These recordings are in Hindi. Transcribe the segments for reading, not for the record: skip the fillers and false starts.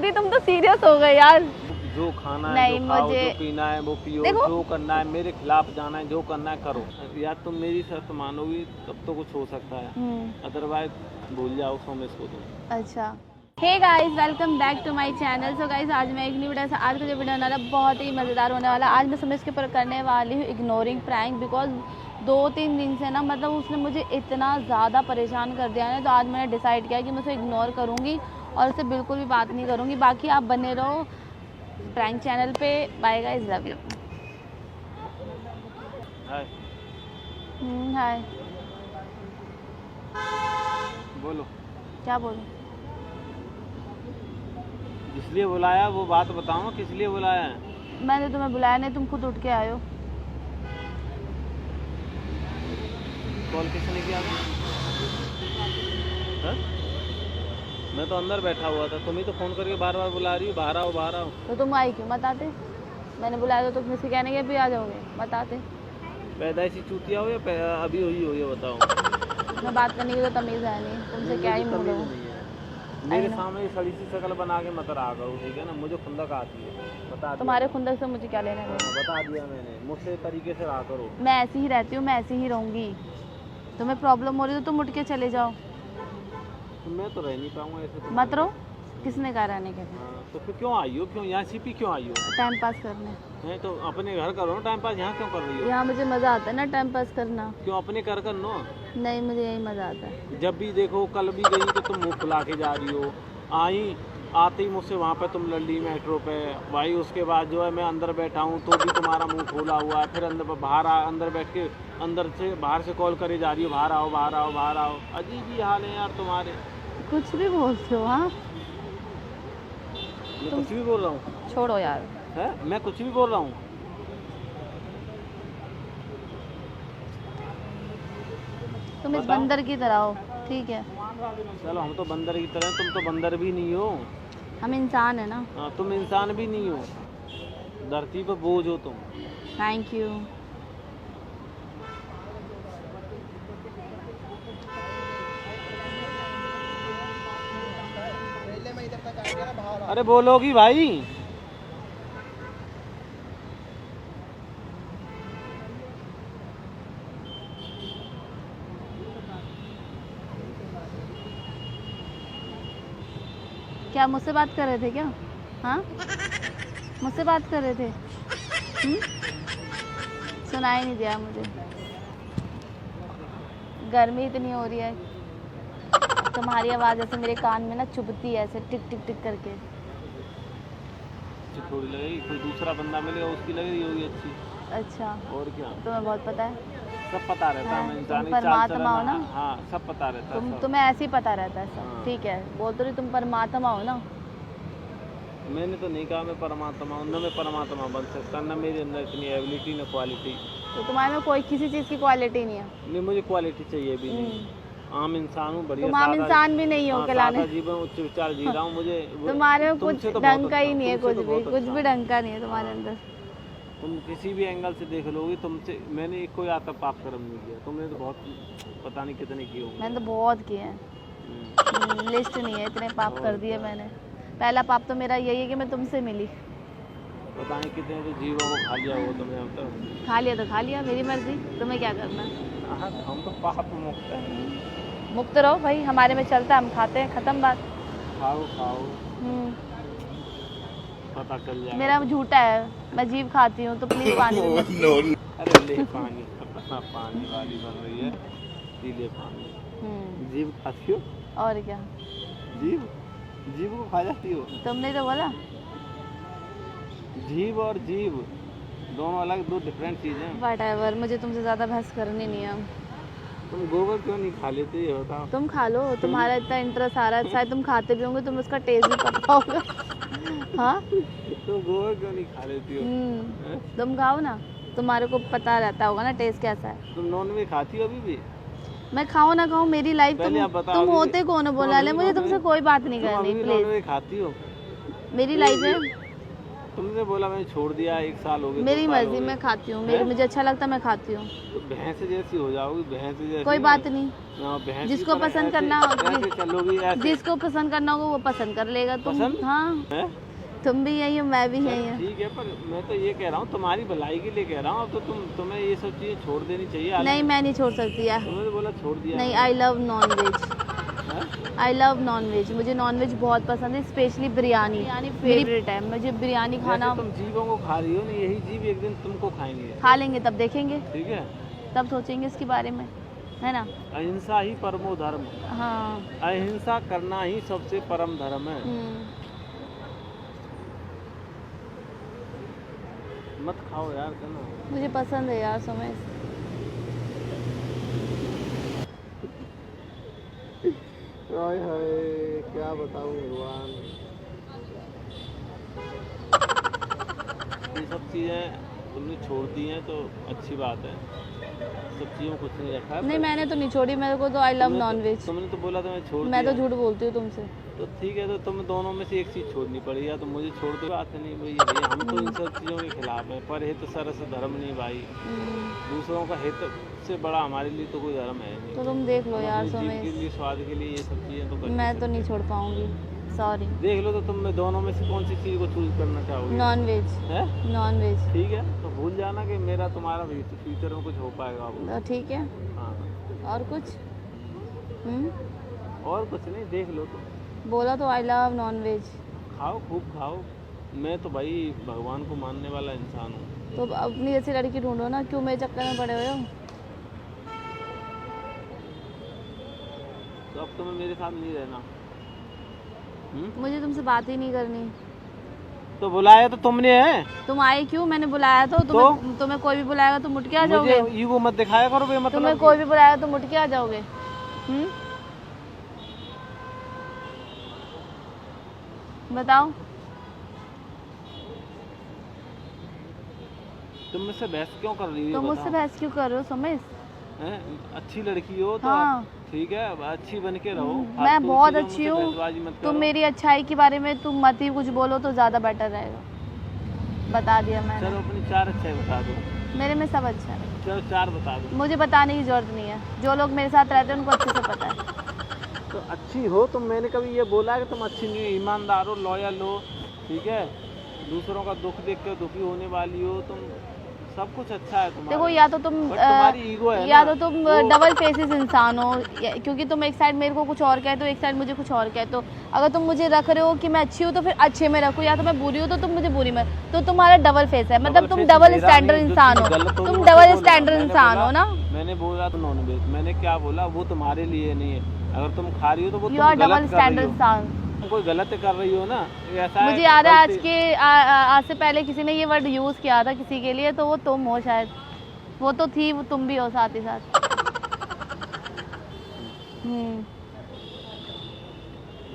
रही, तुम तो सीरियस हो गए यार। जो खाना है, नहीं, जो खाओ, मुझे जो पीना है वो पियो, देखो जो करना है मेरे खिलाफ जाना है, जो करना है करो। यार तुम मेरी शर्त मानोगी तब तो कुछ हो सकता है, अदरवाइज भूल जाओ सोमेश को तुम। अच्छा। Hey guys, welcome back to my channel. So guys, आज मैं एक न्यू वीडियो से आज का जो वीडियो होने वाला बहुत ही मज़ेदार होने वाला। आज मैं सोमेश के ऊपर करने वाली हूँ इग्नोरिंग प्रैंक, बिकॉज 2-3 दिन से ना मतलब उसने मुझे इतना ज़्यादा परेशान कर दिया है। तो आज मैंने डिसाइड किया कि मैं उसे इग्नोर करूँगी और उससे बिल्कुल भी बात नहीं करूँगी। बाकी आप बने रहो प्रैंक चैनल पे। Bye guys, love you. Hi hi. बोलो। क्या बोलूं? इसलिए बुलाया वो बात बताओ ना, किस लिए बुलाया है? मैंने तुम्हें बुलाया नहीं, तुम खुद उठ के आए हो। कॉल किसने किया था? हाँ? मैं तो अंदर बैठा हुआ था, तुम ही तो फोन करके बार बार बुला रही हो, बाहर आओ बाहर आओ। तो तुम आई क्यों? बताते। मैंने बुलाया तो तुम मुझसे कहने के भी आ जाओगे, बताते। पैदाइशी चूतिया हो या अभी हुई हो ये बताओ। मैं बात करने की तो तमीज़ है नहीं, तुमसे क्या ही मूड हो। मेरे सामने सड़ी सी शक्ल बना के मत रहा करो, ठीक है ना? मुझे खुंदक आती है, बता तुम्हारे खुंदक से मुझे क्या लेना है? बता दिया मैंने, मुझसे तरीके से रहा करो। मैं ऐसी ही रहती हूँ, मैं ऐसी ही रहूँगी। तुम्हें प्रॉब्लम हो रही है तो तुम उठ के चले जाओ। तो मैं तो रह नहीं पाऊंगा ऐसे तो। मत रहो। किसने कहा रहने के लिए? हाँ, तो फिर क्यों आई हो? क्यों यहाँ सीपी क्यों आई हो? टाइम पास करने। नहीं तो अपने घर करो ना टाइम पास, यहाँ क्यों कर रही हो? यहाँ मुझे मज़ा आता है ना टाइम पास करना। क्यों अपने कर कर नो? नहीं, मुझे यही मज़ा आता है। जब भी देखो, कल भी गई तो तुम मुँह फुला के जा रही हो, आई आते ही मुझसे वहाँ पे तुम लड़ी मेट्रो पे भाई। उसके बाद जो है मैं अंदर बैठा हूँ तो भी तुम्हारा मुंह खोला हुआ है, फिर अंदर बैठ के अंदर से बाहर से कॉल करे जा रही हो, बाहर आओ बाहर आओ बाहर आओ। अजीब ही हाल है यार तुम्हारे। कुछ भी बोलते हो। हाँ, मैं कुछ भी बोल रहा हूँ? छोड़ो यार। है मैं कुछ भी बोल रहा हूँ? तुम इस बताओ। बंदर की तरह हो, ठीक है? चलो हम तो बंदर की तरह, तुम तो बंदर भी नहीं हो। हम इंसान है ना। हाँ, तुम इंसान भी नहीं हो, धरती पर बोझ हो तुम। Thank you. अरे बोलोगी भाई? क्या मुझसे बात कर रहे थे क्या? हाँ, मुझसे बात कर रहे थे? सुनाई नहीं दिया मुझे। गर्मी इतनी हो रही है, तुम्हारी आवाज़ ऐसे मेरे कान में ना चुभती है, ऐसे टिक टिक टिक करके। थोड़ी लगेगी, कोई दूसरा बंदा मिलेगा उसकी लग रही होगी अच्छी। अच्छा, और क्या? तुम्हें बहुत पता है। सब पता रहता है, मैं तुम इंसानी चाल परमात्मा चलन, हो ना। हाँ सब पता रहता है सब। तुम्हें ऐसे ही पता रहता है सब। हाँ। ठीक है, बोल तो रही तुम परमात्मा हो ना। मैंने तो नहीं कहा मैं परमात्मा हूँ, न मैं परमात्मा बन सकता, न मेरे अंदर इतनी एबिलिटी न क्वालिटी। तो तुम्हारे में कोई किसी चीज़ की क्वालिटी नहीं है। नहीं, मुझे क्वालिटी चाहिए भी नहीं। आम इंसान हूँ, बढ़िया तुम आम इंसान भी नहीं हो कहलाने। जीवन उच्च विचार जी रहा हूँ। मुझे तुम्हारे में कुछ तुमसे तो ढंग बहुत का ही अच्छा, नहीं है, तुमसे कुछ तो भी बहुत कुछ अच्छा भी हूँ। ढंग का नहीं है तुम्हारे अंदर। तुम किसी भी एंगल से देख लोगी, तुमसे मैंने कोई आता पाप कर्म नहीं किया। तुमने तो बहुत पता नहीं कितने किए होंगे। मैंने तो बहुत किए हैं, लिस्ट नहीं है, इतने पाप कर दिए मैंने। पहला पाप तो मेरा यही है कि मैं तुमसे मिली। पता नहीं कितने तो जीवों को खा लिया हो तुमने। हम तो खा लिया तो खा लिया, मेरी मर्जी, तुम्हें क्या करना है? हाँ, हम तो पाप मुक्त हैं। मुक्त रहो भाई, हमारे में चलता है, हम खाते हैं, खत्म बात। खाओ खाओ, पता चल जाएगा। मेरा झूठा है, मैं जीव खाती हूँ, तो प्लीज पानी भी मत। अरे ले पानी, अपना पानी वाली बन रही है, पी ले पानी। जीव खाती हो? और क्या? जीव जीव को खा जाती हो? तुमने तो बोला। जीव और जीव दोनों अलग, दो डिफरेंट चीज़ें हैं। व्हाटएवर, मुझे तुमसे ज़्यादा बहस करनी नहीं है। तुम गोबर क्यों नहीं खा लेते ये बताओ? तुम खा लो, तुम्हारा इतना इंटरेस्ट आ रहा है, शायद तुम खाते भी होंगे, तुम्हें उसका टेस्ट भी पता होगा। हाँ, तुम गोबर क्यों नहीं खा लेती हो? तुम खाओ ना, तुम्हारे को पता रहता होगा ना टेस्ट कैसा है। तुम नॉन वेज खाती हो अभी भी? मैं खाऊं ना खाऊं, मेरी लाइफ। तुम होते कौन हो बोलने वाले? मुझे तुमसे कोई बात नहीं करनी, प्लीज। खाती हो? मेरी लाइफ है। तुमने बोला मैंने छोड़ दिया, 1 साल हो गया, मेरी 2 साल हो मर्जी, गए। मैं खाती हूँ, मेरे मुझे अच्छा लगता है मैं खाती हूँ। तो भैंस जैसी हो जाओगी, भैंस जैसी। कोई बात नहीं, भैंस जिसको पसंद करना ऐसे चलोगी ऐसे। जिसको पसंद करना होगा वो पसंद कर लेगा। तुम पसंद? हाँ, हैं? तुम भी यही हो, मैं भी यही हूँ। ठीक है, पर मैं तो ये कह रहा हूँ तुम्हारी भलाई के लिए कह रहा हूँ। अब तो तुम्हें ये सब चीजें छोड़ देनी चाहिए। नहीं, मैं नहीं छोड़ सकती यार। तुमने तो बोला छोड़ दिया। नहीं, I love non veg, I love non veg. मुझे नॉन वेज बहुत पसंद है, स्पेशली बिरयानी। बिरयानी फेवरेट है मुझे, बिरयानी खाना। तुम जीवों को खा रही हो ना, यही जीव एक दिन तुमको खाएंगे। खा लेंगे तब देखेंगे, ठीक है, तब सोचेंगे इसके बारे में, है ना। अहिंसा ही परमो धर्म। हाँ। अहिंसा करना ही सबसे परम धर्म है। मत खाओ यार, कहना मुझे पसंद है यार समय। हाय हाय, क्या बताऊं भगवान। ये सब चीज़ें तुमने छोड़ दी हैं तो अच्छी बात है। सब चीज़ों को कुछ नहीं रखा है। नहीं, मैंने तो नहीं छोड़ी, मेरे को तो आई लव नॉन वेज। तुमने तो बोला था मैं छोड़ मैं तो दिया। झूठ बोलती हूँ तुमसे। तो ठीक है, तो तुम्हें दोनों में से एक चीज़ छोड़नी पड़ी, या तो मुझे छोड़ दो। बात नहीं भैया, हम तो इन सब चीज़ों के खिलाफ हैं, पर हित सरस धर्म नहीं भाई। दूसरों का हित से बड़ा हमारे लिए तो कोई धर्म है नहीं। तो तुम देख लो यार अपने जीव समय, के लिए, स्वाद के लिए ये सब चीज़ें तो कर मैं तो नहीं छोड़ पाऊंगी, सॉरी। देख लो, तो तुम में दोनों में से कौन सी चीज़ को चूज करना चाहोगे? नॉन वेज है, नॉन वेज। ठीक है, तो भूल जाना कि मेरा तुम्हारा फ्यूचर में कुछ हो पाएगा वो। ठीक है, हाँ, और कुछ? और कुछ नहीं, देख लो तो। बोला तो आई लव नॉन वेज। खाओ, खूब खाओ। मैं तो भाई भगवान को मानने वाला इंसान हूँ। तो अपनी जैसी लड़की ढूंढो ना, क्यों मेरे चक्कर में पड़े हुए हो? तो अब तुम्हें मेरे साथ नहीं रहना। मुझे तुमसे बात ही नहीं करनी। तो बुलाया तो तुमने है। तुम आए क्यों? मैंने बुलाया तो तुम्हें कोई भी बुलाएगा तो मुट के आ जाओगे। मुझे ईगो मत दिखाया करो बे, मतलब तुम्हें कोई भी बुलाएगा तो मुट के आ जाओगे। बताओ। तुम मुझसे बहस क्यों कर रही हो? तुम मुझसे बहस क्यों कर रहे हो समझ? अच्छी लड़की हो तो हाँ। ठीक है, अच्छी बन के रहो। मैं बहुत अच्छी हूँ। तुम मेरी अच्छाई के बारे में तुम मत ही कुछ बोलो तो ज़्यादा बेटर रहेगा। बता दिया मैंने। चलो अपनी 4 अच्छाई बता दो। मेरे में सब अच्छा है। चलो 4 बता दो। मुझे बताने की जरूरत नहीं है, जो लोग मेरे साथ रहते हैं उनको अच्छे से पता है। तो अच्छी हो तुम, मैंने कभी ये बोला है कि तुम अच्छी नहीं हो? ईमानदार हो, लॉयल हो, ठीक है, दूसरों का दुख देख कर दुखी होने वाली हो तुम, सब कुछ अच्छा है तुम्हारा। देखो, या तो तुम तुम्हारी ईगो है या ना, तो तुम डबल फेसेस इंसान हो, क्योंकि तुम एक साइड मेरे को कुछ और कहते हो, एक साइड मुझे कुछ और कहते हो। अगर तुम मुझे रख रहे हो कि मैं अच्छी हूँ तो फिर अच्छे में रखो, या तो मैं बुरी हूँ तो तुम मुझे बुरी में। तो तुम्हारा डबल फेस है, मतलब तुम डबल स्टैंडर्ड इंसान हो। तुम डबल स्टैंडर्ड इंसान हो ना। मैंने बोला तो नॉन वेज, मैंने क्या बोला वो तुम्हारे लिए नहीं है। अगर तुम खा रही हो तो वो यू आर डबल स्टैंडर्ड इंसान। कोई गलत कर रही हो ना, ऐसा मुझे याद है आज से पहले किसी ने ये वर्ड यूज किया था किसी के लिए, तो वो तुम हो शायद। वो तो थी, वो तुम भी हो साथ ही साथ।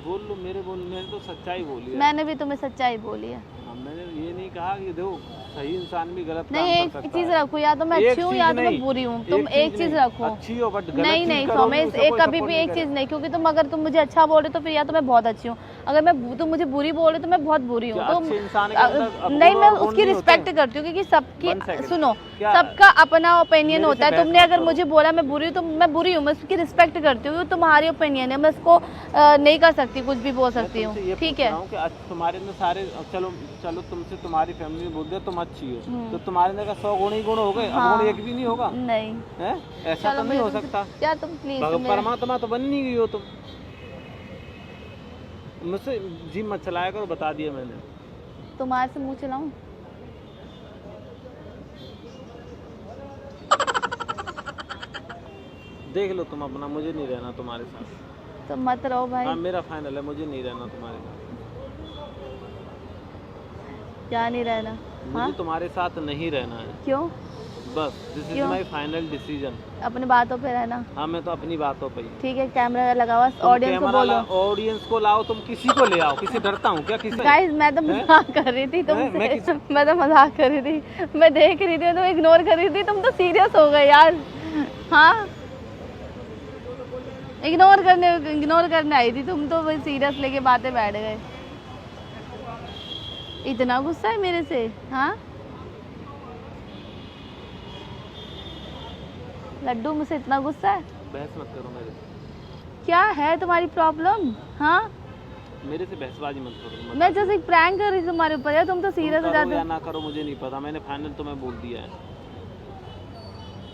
बोल लो, मैंने तो सच्चाई बोली है। मैंने भी तुम्हें सच्चाई बोली है। मैंने ये नहीं कहा कि देखो सही इंसान भी गलत नहीं, काम एक कर सकता चीज है। रखो, या तो मैं अच्छी हूँ या तो मैं बुरी हूँ। तुम एक चीज रखो। अच्छी हो बट गलत नहीं नहीं सोमेश, एक कभी भी एक चीज नहीं, क्योंकि तुम अगर तुम मुझे अच्छा बोल रहे तो फिर या तो मैं बहुत अच्छी हूँ, अगर तुम मुझे बुरी बोल रहे तो मैं बहुत बुरी हूँ। तो नहीं, मैं उसकी रिस्पेक्ट करती हूँ, क्योंकि सबकी सुनो, सबका अपना ओपिनियन होता है। तुमने अगर मुझे बोला मैं बुरी हूँ तो मैं बुरी हूँ, मैं उसकी रिस्पेक्ट करती हूँ। तुम्हारी ओपिनियन है, मैं उसको नहीं कर सकती, कुछ भी बोल सकती हूँ, ठीक है। तुम्हारे अंदर सारे, चलो तुमसे तुम्हारी फैमिली बोल दिया तुम अच्छी हो, तो तुम्हारे अंदर 100 गुण ही गुण हो गए। अब गुण एक भी नहीं होगा? नहीं है, ऐसा तो नहीं हो सकता यार। तुम प्लीज, परमात्मा तो बन नहीं गई हो तुम। मुझसे जिम मत चलाया करो, बता दिया मैंने। तुम्हारे से मुंह चलाऊं? देख लो तुम अपना, मुझे नहीं रहना तुम्हारे साथ। तो मत रहो भाई। हाँ, मेरा फाइनल है, मुझे नहीं रहना तुम्हारे साथ। क्या नहीं रहना? मुझे तुम्हारे साथ नहीं रहना है। क्यों? बस this is my final decision. अपनी बातों पे रहना। हाँ, मैं तो अपनी बातों पे ही। ठीक है, कैमरा लगा हुआ, ऑडियंस को बोलो। ऑडियंस को लाओ, तुम किसी को ले आओ। किसी डरता हूँ क्या किसी? गाइस, मैं तो मजाक कर रही थी तुमसे। मैं तो मजाक कर रही थी, मैं देख रही थी, तो इग्नोर कर रही थी। तुम तो सीरियस हो गए यार। हाँ, इग्नोर करने आई थी तुम, तो वही सीरियस लेके बातें बैठ गए। इतना गुस्सा है मेरे से? हाँ लड्डू, मुझसे इतना गुस्सा है? बहस मत करो मेरे से। क्या है तुम्हारी प्रॉब्लम? हाँ मेरे से बहसबाजी मत करो। मैं जैसे एक प्रैंक कर रही थी तुम्हारे ऊपर यार, तुम तो सीरियस हो जाते या हो। ना करो मुझे नहीं पता, मैंने फाइनल तुम्हें बोल दिया है।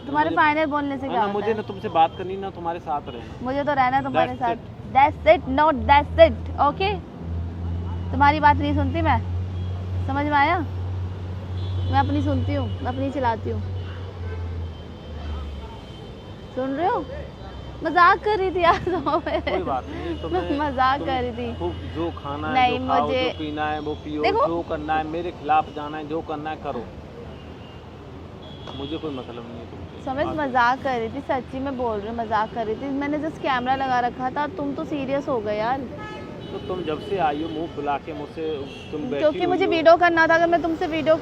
तुम्हारे फाइनल बोलने से क्या होता मुझे है? ना तुमसे बात करनी ना तुम्हारे साथ रहना। मुझे तो रहना है तुम्हारे That's साथ। That's it, not that's it, okay? तुम्हारी बात नहीं सुनती मैं, समझ में आया? मैं अपनी सुनती हूँ, मैं अपनी चलाती हूँ। सुन रहे हो? मजाक कर रही थी यार कोई बात नहीं, तुम्हें मजाक कर रही थी। खूब जो खाना है, नहीं, जो खाओ, मुझे जो पीना है वो पियो, देखो, जो करना है मेरे खिलाफ जाना है, जो करना है करो, मुझे कोई मतलब नहीं है तुमसे। समझ मजाक कर रही थी, सच्ची में बोल रही हूँ, मजाक कर रही थी। मैंने जस्ट कैमरा लगा रखा था, तुम तो सीरियस हो गए यार। तो तुम जब से आई हो मुंह फुला के मुझसे तुम बैठी क्योंकि हुई मुझे हो। वीडियो करना था, अगर मैं तुमसे वीडियो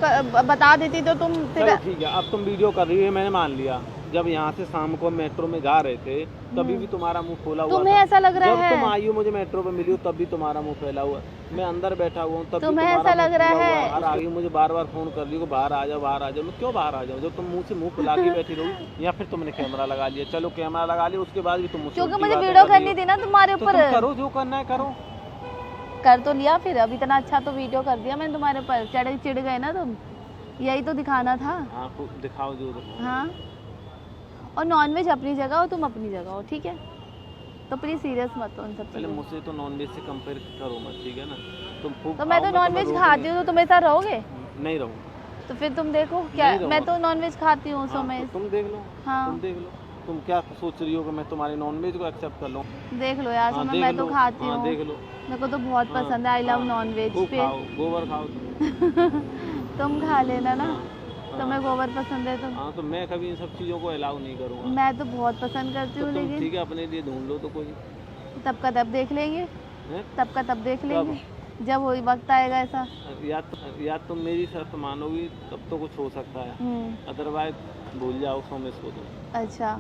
बता देती तो तुम फिर। चलो ठीक है, अब तुम वीडियो कर रही हो मैंने मान लिया। जब यहाँ से शाम को मेट्रो में जा रहे थे तभी भी तुम्हारा मुंह खोला हुआ तुम्हें था। ऐसा लग रहा जब है? तुम आई हो मुझे मेट्रो पे मिली हो तब भी तुम्हारा मुंह फैला हुआ। मैं अंदर बैठा हुआ हूँ तब भी तुम्हें तुम्हारा ऐसा मुंह लग रहा खुला हुआ है? और आगे मुझे बार बार फोन कर रही हो बाहर आ जाओ बाहर आ जाओ। मैं क्यों बाहर आ जाऊँ जब तुम मुंह से मुंह फुला के बैठी रहो? या फिर तुमने कैमरा लगा लिया? चलो कैमरा लगा लिया, उसके बाद भी तुम मुझसे क्योंकि उल्टी मुझे बातें वीडियो कर रही करनी हो। थी ना तुम्हारे तो ऊपर। तुम करो जो करना है करो। कर तो लिया फिर, अब इतना अच्छा तो वीडियो कर दिया मैंने तुम्हारे ऊपर, चिढ़ गए ना तुम, यही तो दिखाना था। हाँ दिखाओ जो दिखाओ। हाँ और नॉनवेज अपनी जगह हो, तुम अपनी जगह हो, ठीक है? तो प्लीज सीरियस मत हो उन सब पहले चीज़ों। मुझसे तो नॉनवेज से कंपेयर करो मत, ठीक है ना? तुम खूब तो मैं खाओ, तो नॉनवेज तुम्हें खाती रोक हूँ, तो तुम मेरे साथ रहोगे? नहीं रहूँ। तो फिर तुम देखो क्या, नहीं मैं रहूँगा। तो नॉनवेज खाती हूँ, सो हाँ, मैं तो तुम देख लो। हाँ। तुम देख लो तुम क्या सोच रही हो कि मैं तुम्हारे नॉनवेज को एक्सेप्ट कर लूँ? देख लो यार, हाँ, सुनो देख मैं तो लो, खाती हाँ, हूँ, देख लो। मेरे को तो बहुत हाँ, पसंद है, आई लव हाँ, नॉनवेज। खूब फिर खाओ, गोबर खाओ तुम। तुम खा लेना ना, हाँ, तुम्हें गोबर पसंद है तो। हाँ तो मैं कभी इन सब चीज़ों को अलाउ नहीं करूँगा। मैं तो बहुत पसंद करती तो हूँ, तुम लेकिन ठीक है अपने लिए ढूंढ लो तो कोई। तब का तब देख लेंगे, हैं? तब का तब देख लेंगे, जब वही वक्त आएगा ऐसा। या तुम मेरी शर्त मानोगी तब तो कुछ हो सकता है, अदरवाइज भूल जाओ सोमेश को तुम। अच्छा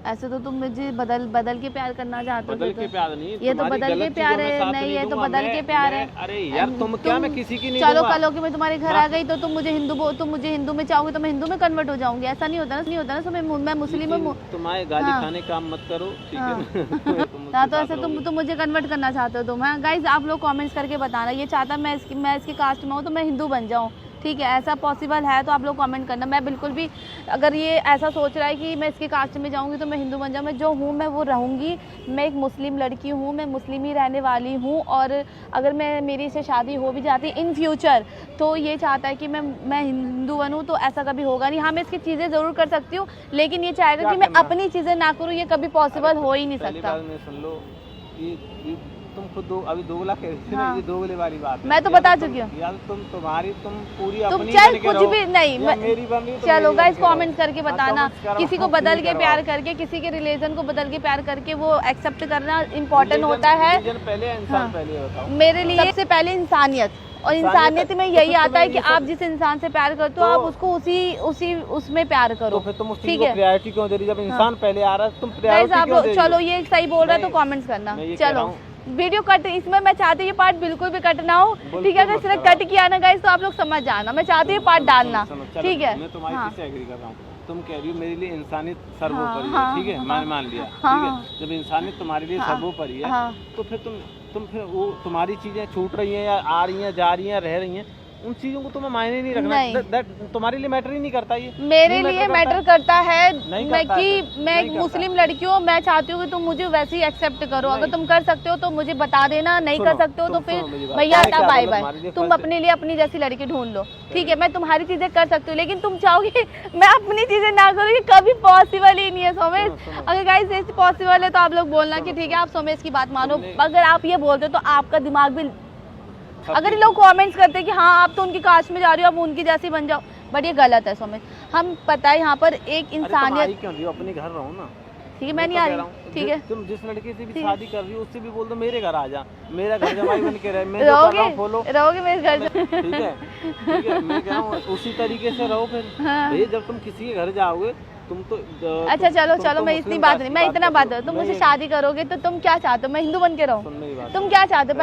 ऐसे तो तुम मुझे बदल के प्यार करना चाहते हो? बदल तो के प्यार नहीं, ये तो तुम्हारी बदल के गलत प्यार चीज़ों में है, साथ नहीं ये तो दूंगा। बदल के प्यार है। अरे यार तुम क्या, मैं किसी की नहीं चलो दूंगा। कल हो कि मैं तुम्हारे घर आ गई तो तुम मुझे हिंदू में चाहोगे तो मैं हिंदू में कन्वर्ट हो जाऊंगी, ऐसा नहीं होता ना, नहीं होता ना। तो मैं मुस्लिम में तुम्हारे गाली हाँ। खाने काम मत करो, ठीक हाँ। है ना? तुम हाँ उसके तो साथ ऐसे रहोगे। तुम मुझे कन्वर्ट करना चाहते हो तुम? हाँ गाइज आप लोग कमेंट्स करके बताना, ये चाहता मैं इसकी कास्ट में हूँ तो मैं हिंदू बन जाऊँ, ठीक है? ऐसा पॉसिबल है तो आप लोग कमेंट करना। मैं बिल्कुल भी, अगर ये ऐसा सोच रहा है कि मैं इसकी कास्ट में जाऊंगी तो मैं हिंदू बन जाऊँ, मैं जो हूँ मैं वो रहूँगी। मैं एक मुस्लिम लड़की हूँ, मैं मुस्लिम ही रहने वाली हूँ, और अगर मेरी से शादी हो भी जाती इन फ्यूचर तो ये चाहता है कि मैं हिंदू बनूँ, तो ऐसा कभी होगा नहीं। हाँ मैं इसकी चीज़ें ज़रूर कर सकती हूँ, लेकिन ये चाहेगा कि मैं अपनी चीज़ें ना करूँ, ये कभी पॉसिबल हो ही नहीं पहली सकता। बात में सुन लो, ये तुम खुद अभी दोगला कह रही थी ना, हाँ। ये दोगले वाली बात है। मैं तो या बता तुम- चुकी हूँ। यार तुम पूरी तुम अपनी चल बन के कुछ रहो, भी नहीं, या मेरी बन रही हो तो चलो मेरी गाइस बन के रहो। कमेंट करके हाँ, बताना, comments करो, किसी को अपनी बदल के करवाओ। प्यार करके, किसी के रिलीजन को बदल के प्यार करके वो एक्सेप्ट करना इम्पोर्टेंट होता है। Religion पहले या इंसान हाँ। पहले बताओ। मेरे लिए सबसे पहले इंसानियत, और इंसानियत में यही आता है कि आप जिस इंसान से प्यार करते हो आप उसको उसमें प्यार करो, तो फिर तुम उस चीज ठीक को है? प्रायोरिटी क्यों दे रही? जब इंसान पहले आ रहा है तुम गाइस प्रायोरिटी आप क्यों दे रही हो? चलो ये सही बोल रहा है तो नहीं, कमेंट्स करना। मैं ये कह रहा चलो हूँ। वीडियो कट, इसमें मैं चाहती हूँ ये पार्ट बिल्कुल भी कट ना हो, ठीक है? अगर इसने कट किया ना गाइस तो आप लोग समझ जाना, मैं चाहती हूँ पार्ट डालना, सुनो, चलो, ठीक है? मैं तुम्हारी हाँ। चीज से एग्री कर रहा हूँ। तुम कह रही हो मेरे लिए इंसानियत सर्वोपरि हाँ, है, ठीक है? हाँ, मैंने मान लिया, हाँ, ठीक है? जब इंसानियत तुम्हारे लिए हाँ, सर्वोपरि है हाँ। तो फिर तुम फिर वो तुम्हारी चीजें छूट रही हैं या आ रही हैं जा रही हैं रह रही हैं, उन चीजों को तुम्हें मायने नहीं रखना। नहीं। That तुम्हारे लिए मैटर ही नहीं करता ये। मेरे नहीं लिए matter मैटर करता करता है नहीं मैं करता कि है, मैं नहीं एक करता। मुस्लिम लड़की हूँ, मैं चाहती हूँ कि तुम मुझे वैसे ही एक्सेप्ट करो। अगर नहीं। तुम कर सकते हो तो मुझे बता देना, नहीं सुनो, कर सकते हो तो तुम फिर सुनो मेरी बात। भैया मैंने क्या बाय बोला, बाय, तुम्हारे लिए तुम फर्ज- अपने लिए अपनी जैसी लड़की ढूंढ लो, ठीक है? मैं तुम्हारी चीजें कर सकती हूँ, लेकिन तुम चाहोगे मैं अपनी चीजें ना करूँ, ये कभी पॉसिबल ही नहीं है सोमेश। सुनो। अगर गाइस ये पॉसिबल है तो आप लोग बोलना कि ठीक है आप सोमेश की बात मानो। अगर आप ये बोलते हो तो आपका दिमाग भी, अगर ये लोग कमेंट्स करते हैं कि हाँ आप तो उनकी कास्ट में जा रही हो, आप उनकी जैसी बन जाओ, बट ये गलत है सोमेश। हम पता है यहाँ पर एक अरे तुम इंसानियत, आई क्यों रही हो? अपने घर रहो ना, ठीक है? मैं नहीं तो आ कह रही, रहा हूँ, ठीक है? तुम जिस लड़के से भी ठीक है। शादी कर रही हो उससे भी बोल दो मेरे घर आ जा, मेरा घर जमाई बन के रहे, मैं जो कर रहा हूँ फॉलो, रहोगे मेरे घर? ठीक है? ठीक है, मैं कह रहा हूँ उसी तरीके से रहो फिर। हाँ। भैया जब तुम किसी के घर जाओगे तुम तो अच्छा चलो तुम चलो तो मैं मुस्लिम इतनी बात कास्ट नहीं, की मैं इतना बात करते हो। तुम मैं मुझसे ये- शादी करोगे तो तुम क्या चाहते हो? मैं हिंदू बन के रहूँ? सुन मेरी बात। तुम क्या चाहते हो?